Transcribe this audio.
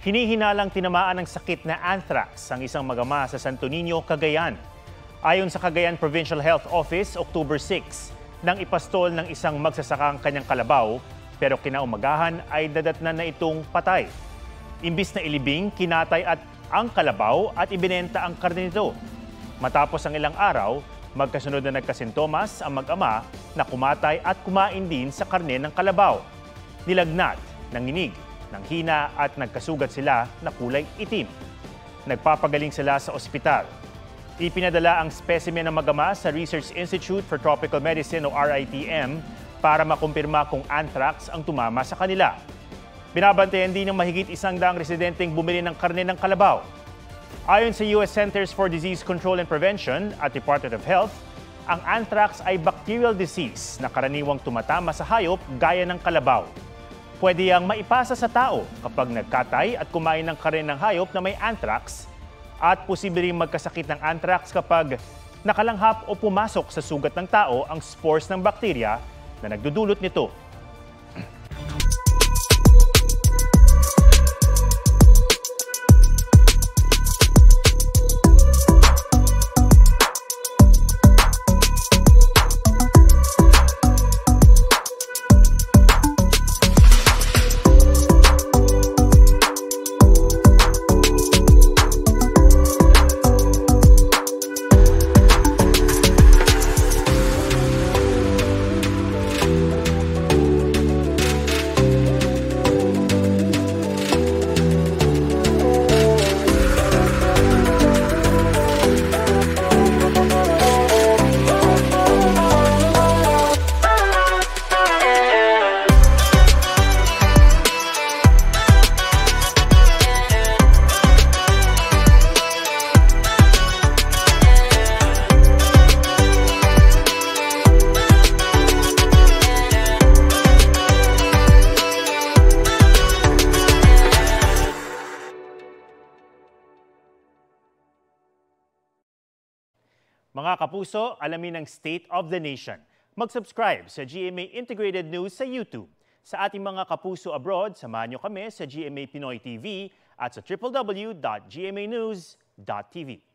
Hinihinalang tinamaan ng sakit na anthrax ang isang mag-ama sa Santo Niño, Cagayan. Ayon sa Cagayan Provincial Health Office, October 6, nang ipastol ng isang magsasaka ang kanyang kalabaw, pero kinaumagahan ay dadatnan na itong patay. Imbis na ilibing, kinatay at ang kalabaw at ibinenta ang karne nito. Matapos ang ilang araw, magkasunod na nagkasintomas ang mag-ama na kumatay at kumain din sa karne ng kalabaw. Nilagnat, nanginig, nanghina at nagkasugat sila na kulay itim. Nagpapagaling sila sa ospital. Ipinadala ang specimen ng mag-ama sa Research Institute for Tropical Medicine o RITM para makumpirma kung anthrax ang tumama sa kanila. Binabantayan din ng mahigit 100 residenteng bumili ng karne ng kalabaw. Ayon sa US Centers for Disease Control and Prevention at Department of Health, ang anthrax ay bacterial disease na karaniwang tumatama sa hayop gaya ng kalabaw. Pwede yang maipasa sa tao kapag nagkatay at kumain ng karne ng hayop na may anthrax at posible ring magkasakit ng anthrax kapag nakalanghap o pumasok sa sugat ng tao ang spores ng bakterya na nagdudulot nito. Mga kapuso, alamin ang State of the Nation. Mag-subscribe sa GMA Integrated News sa YouTube. Sa ating mga kapuso abroad, samahan niyo kami sa GMA Pinoy TV at sa www.gmanews.tv.